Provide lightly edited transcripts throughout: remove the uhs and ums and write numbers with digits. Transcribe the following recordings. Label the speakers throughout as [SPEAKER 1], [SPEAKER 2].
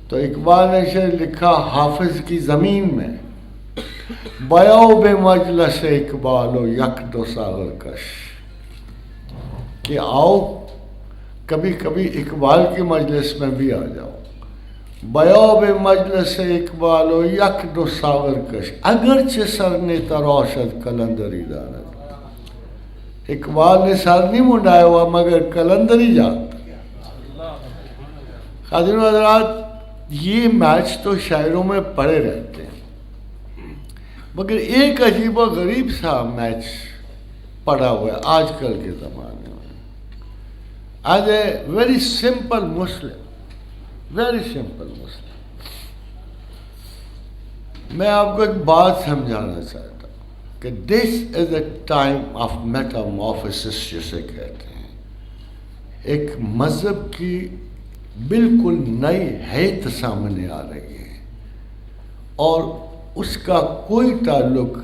[SPEAKER 1] تو اقبال نے شعر لکھا حافظ کی زمین میں، بیاؤ بے مجلس اقبال و یک دو ساغر کش، کہ آؤ کبھی کبھی اقبال کی مجلس میں بھی آ جاؤ، بیاؤ بے مجلس اقبال و یک دو ساغر کش، اگرچہ سر نے تراشد کلندری دارد۔ اقبال نے سر نہیں منڈایا ہوا مگر کلندری جانتا۔ حاضرین و حضرات، یہ میچ تو شاعروں میں پڑے رہتے ہیں، مگر ایک عجیب و غریب سا میچ پڑا ہوا ہے آج کل کے زمانے میں۔ As a very simple Muslim, very simple Muslim, میں آپ کو ایک بات سمجھانا چاہتا ہوں کہ دس از اے ٹائم آف میٹامورفسس جسے کہتے ہیں۔ ایک مذہب کی بالکل نئی حیت سامنے آ رہی ہے، اور اس کا کوئی تعلق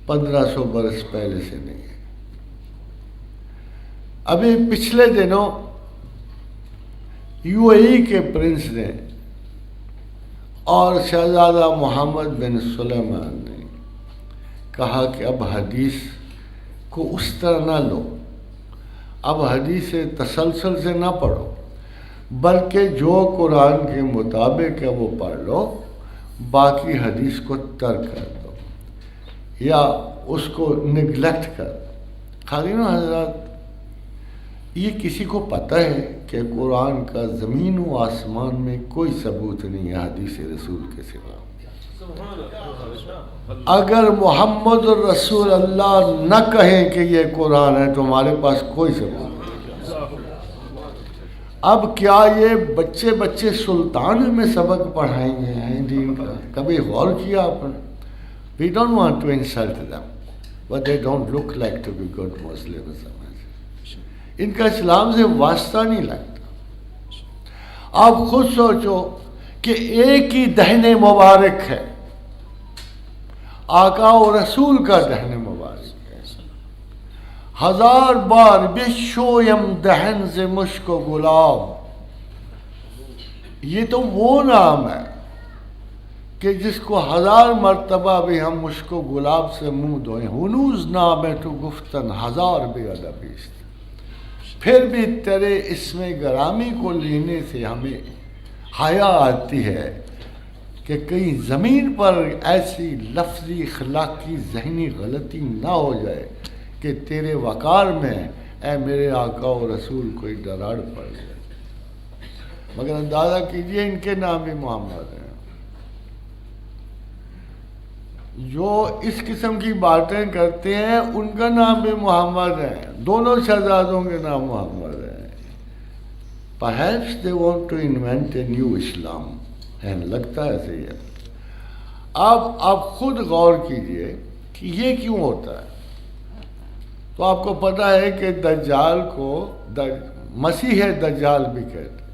[SPEAKER 1] 1500 برس پہلے سے نہیں ہے۔ ابھی پچھلے دنوں یو اے ای کے پرنس نے اور شہزادہ محمد بن سلیمان نے کہا کہ اب حدیث کو اس طرح نہ لو، اب حدیث تسلسل سے نہ پڑھو، بلکہ جو قرآن کے مطابق ہے وہ پڑھ لو، باقی حدیث کو ترک کر دو یا اس کو نگلیکٹ کر دو۔ حاضرین و حضرات، یہ کسی کو پتہ ہے کہ قرآن کا زمین و آسمان میں کوئی ثبوت نہیں ہے حدیث رسول کے سوا۔ اگر محمد رسول اللہ نہ کہیں کہ یہ قرآن ہے تو ہمارے پاس کوئی ثبوت نہیں۔ اب کیا یہ بچے سلطان میں سبق پڑھائیں گے دین کا؟ کبھی غور کیا آپ نے؟ We don't want to insult them, but they don't look like to be good Muslims. ان کا اسلام سے واسطہ نہیں لگتا۔ آپ خود سوچو کہ ایک ہی دہن مبارک ہے، آقا و رسول کا دہن مبارک ہے، 1000 بار بشویم دہن سے مشک و گلاب۔ یہ تو وہ نام ہے کہ جس کو 1000 مرتبہ بھی ہم مشک و گلاب سے منہ دھوئیں، ہنوز نام ہے تو گفتن 1000 بے ادبیست، پھر بھی تیرے اسم گرامی کو لینے سے ہمیں حیا آتی ہے کہ کہیں زمین پر ایسی لفظی اخلاقی ذہنی غلطی نہ ہو جائے کہ تیرے وقار میں اے میرے آقا و رسول کوئی دراڑ پڑ جائے۔ مگر اندازہ کیجئے ان کے نام بھی محمد ہیں۔ جو اس قسم کی باتیں کرتے ہیں ان کا نام بھی محمد ہے، دونوں شہزادوں کے نام محمد ہیں۔ Perhaps they want to invent a new Islam، لگتا ہے ایسے ہی ہے۔ آپ خود غور کیجئے کہ یہ کیوں ہوتا ہے۔ تو آپ کو پتہ ہے کہ دجال کو مسیح دجال بھی کہتے ہیں۔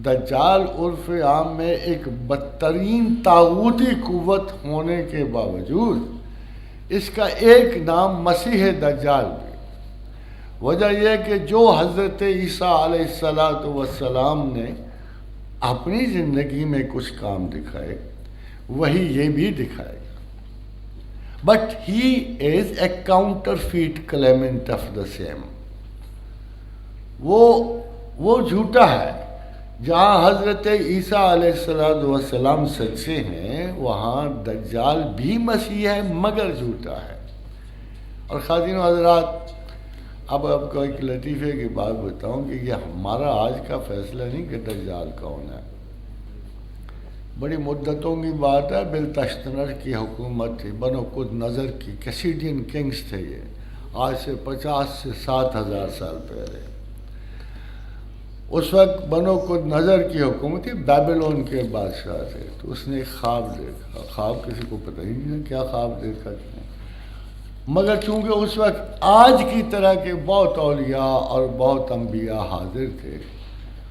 [SPEAKER 1] دجال عرف عام میں ایک بدترین طاغوتی قوت ہونے کے باوجود اس کا ایک نام مسیح دجال بھی۔ وجہ یہ کہ جو حضرت عیسیٰ علیہ السلام نے اپنی زندگی میں کچھ کام دکھائے وہی یہ بھی دکھائے گا۔ But he is a counterfeit claimant of the same. وہ جھوٹا ہے۔ جہاں حضرت عیسیٰ علیہ السلام سچے ہیں وہاں دجال بھی مسیح ہے مگر جھوٹا ہے۔ اور خواتین و حضرات، اب آپ کو ایک لطیفے کی بات بتاؤں کہ یہ ہمارا آج کا فیصلہ نہیں کہ دجال کون ہے۔ بڑی مدتوں کی بات ہے، بلتشطنر کی حکومت تھی، بنو قد نظر کی، کیسیڈین کنگز تھے یہ، آج سے 50 سے 7000 سال پہلے۔ اس وقت بنو قد نظر کی حکومت تھی، بیبلون کے بادشاہ تھے۔ تو اس نے ایک خواب دیکھا، خواب کسی کو پتہ ہی نہیں کیا خواب دیکھا، مگر چونکہ اس وقت آج کی طرح کے بہت اولیاء اور بہت انبیاء حاضر تھے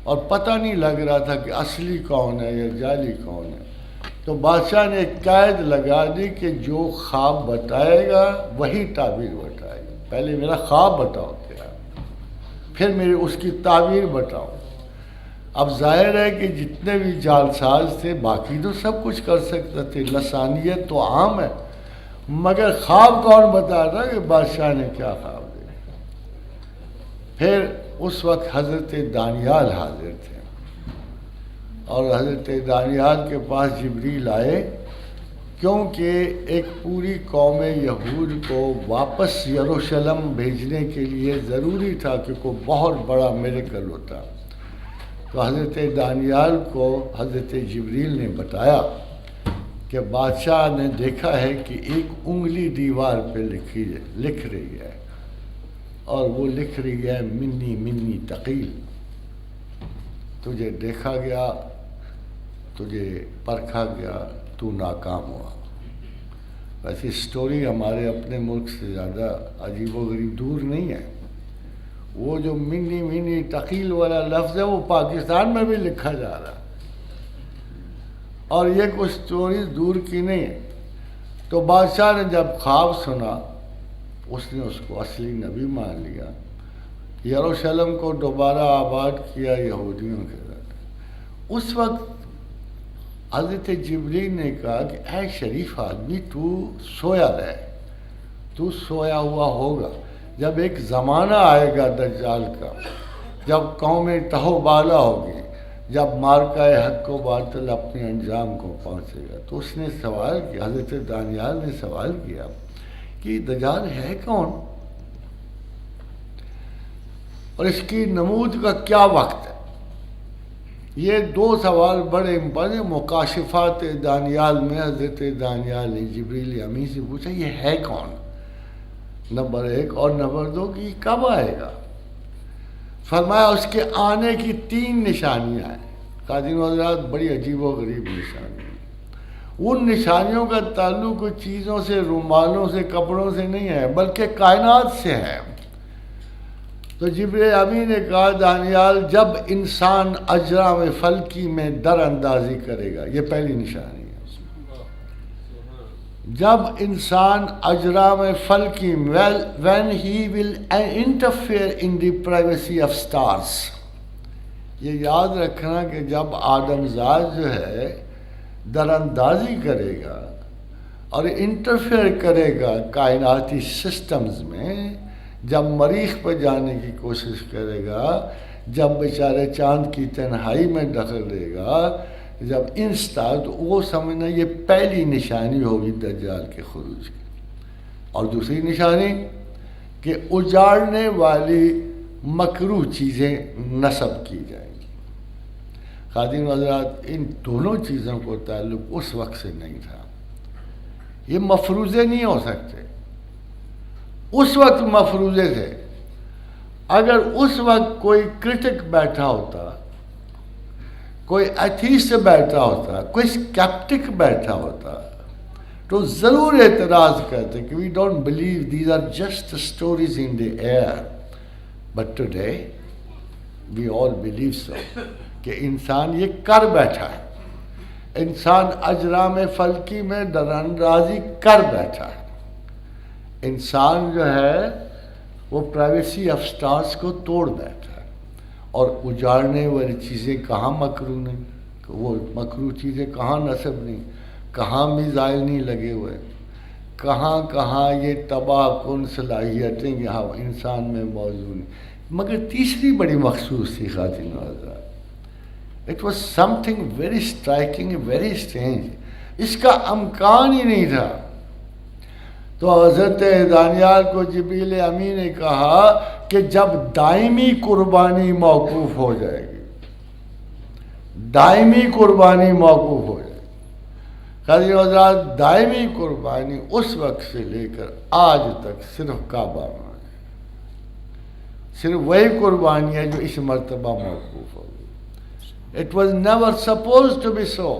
[SPEAKER 1] اور پتہ نہیں لگ رہا تھا کہ اصلی کون ہے یا جعلی کون ہے، تو بادشاہ نے ایک قید لگا دی کہ جو خواب بتائے گا وہی تعبیر بتائے گا۔ پہلے میرا خواب بتاؤ کیا، پھر میرے اس کی تعبیر بتاؤ۔ اب ظاہر ہے کہ جتنے بھی جعلساز تھے باقی تو سب کچھ کر سکتے تھے، لسانیت تو عام ہے، مگر خواب کون بتا رہا کہ بادشاہ نے کیا خواب دیکھا؟ پھر اس وقت حضرت دانیال حاضر تھے، اور حضرت دانیال کے پاس جبریل آئے، کیونکہ ایک پوری قوم یہود کو واپس یروشلم بھیجنے کے لیے ضروری تھا کہ کوئی بہت بڑا میریکل ہوتا، تو حضرت دانیال کو حضرت جبریل نے بتایا کہ بادشاہ نے دیکھا ہے کہ ایک انگلی دیوار پہ لکھ رہی ہے، اور وہ لکھ رہی ہے منی منی تقیل، تجھے دیکھا گیا، تجھے پرکھا گیا، تو ناکام ہوا۔ ویسے سٹوری ہمارے اپنے ملک سے زیادہ عجیب و غریب دور نہیں ہے، وہ جو منی منی تقیل والا لفظ ہے وہ پاکستان میں بھی لکھا جا رہا ہے، اور یہ کچھ سٹوری دور کی نہیں ہے۔ تو بادشاہ نے جب خواب سنا، اس نے اس کو اصلی نبی مان لیا، یروشلم کو دوبارہ آباد کیا یہودیوں کے ساتھ۔ اس وقت حضرت جبریل نے کہا کہ اے شریف آدمی، تو سویا رہے، تو سویا ہوا ہوگا، جب ایک زمانہ آئے گا دجال کا، جب قومیں تہو بالا ہوگی، جب مارکہ حق و باطل اپنے انجام کو پہنچے گا۔ تو اس نے سوال کیا، حضرت دانیال نے سوال کیا کہ دجال ہے کون، اور اس کی نمود کا کیا وقت ہے؟ یہ دو سوال بڑے مکاشفات دانیال میں حضرت دانیال نے جبریل امین سے پوچھا یہ ہے کون، نمبر ایک، اور نمبر دو کہ یہ کب آئے گا؟ فرمایا اس کے آنے کی 3 نشانیاں ہیں۔ قاضین حضرات، بڑی عجیب و غریب نشانیاں، ان نشانیوں کا تعلق چیزوں سے، رومالوں سے، کپڑوں سے نہیں ہے، بلکہ کائنات سے ہے۔ تو جبریل امین نے کہا دانیال، جب انسان اجرام فلکی میں در اندازی کرے گا، یہ پہلی نشانی ہے، جب انسان اجرام فلکی when he will interfere in the privacy of stars، یہ یاد رکھنا کہ جب آدم زاد جو ہے در اندازی کرے گا اور انٹرفیئر کرے گا کائناتی سسٹمز میں، جب مریخ پہ جانے کی کوشش کرے گا، جب بیچارے چاند کی تنہائی میں دخل دے گا، جب انستا، تو وہ سمجھنا یہ پہلی نشانی ہوگی دجال کے خروج کی۔ اور دوسری نشانی کہ اجاڑنے والی مکروہ چیزیں نصب کی جائیں گی۔ خادم حضرات، ان دونوں چیزوں کو تعلق اس وقت سے نہیں تھا، یہ مفروضے نہیں ہو سکتے، اس وقت مفروضے تھے۔ اگر اس وقت کوئی کرٹک بیٹھا ہوتا، کوئی ایتھیسٹ بیٹھا ہوتا، کوئی اسکیپٹک بیٹھا ہوتا، تو ضرور اعتراض کرتے کہ we don't believe, these are just stories in the air, but today we all believe so, کہ انسان یہ کر بیٹھا ہے، انسان اجرام فلکی میں در اندازی کر بیٹھا ہے، انسان جو ہے وہ پرائیویسی آف سٹارز کو توڑ بیٹھا ہے، اور اجاڑنے والی چیزیں کہاں مکروہ نہیں، وہ مکروہ چیزیں کہاں نصب نہیں، کہاں میزائل نہیں لگے ہوئے، کہاں کہاں یہ تباہ کن صلاحیتیں یہاں انسان میں موجود ہیں۔ مگر تیسری بڑی مخصوص تھی خاتون حضرات، it was something very striking, very strange, اس کا امکان ہی نہیں تھا۔ تو حضرت دانیال کو جبریل امین نے کہا کہ جب دائمی قربانی موقوف ہو جائے گی، دائمی قربانی موقوف ہو جائے گی، قاضی حضرات، دائمی قربانی اس وقت سے لے کر آج تک صرف کعبہ میں ہے، صرف وہی قربانی ہے جو اس مرتبہ موقوف ہو گئی۔ It was never supposed to be so.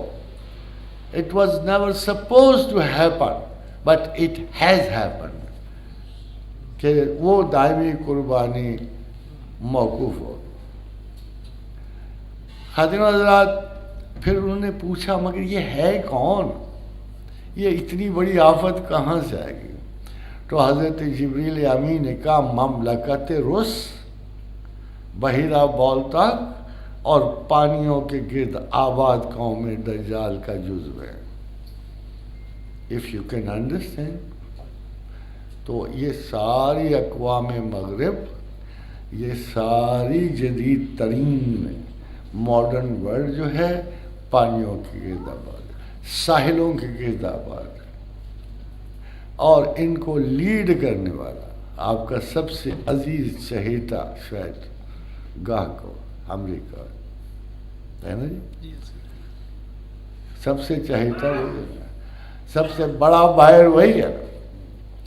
[SPEAKER 1] It was never supposed to happen. But it has happened کہ وہ دائمی قربانی موقوف ہو۔ خادم حضرات، پھر انہوں نے پوچھا مگر یہ ہے کون، یہ اتنی بڑی آفت کہاں سے آئے گی؟ تو حضرت جبریل امین نے کہا مملکت روس، بحیرہ بالتاک، اور پانیوں کے گرد آباد قوم دجال کا جزو ہے. If you can understand. تو یہ ساری اقوام مغرب، یہ ساری جدید ترین ماڈرن ورلڈ جو ہے پانیوں کے گرد آباد، ساحلوں کے گرد آباد، اور ان کو لیڈ کرنے والا آپ کا سب سے عزیز چہیتا شاید گاہ کو امریکہ ہے نا جی. سب سے چہیتا وہی ہے، سب سے بڑا باہر وہی ہے.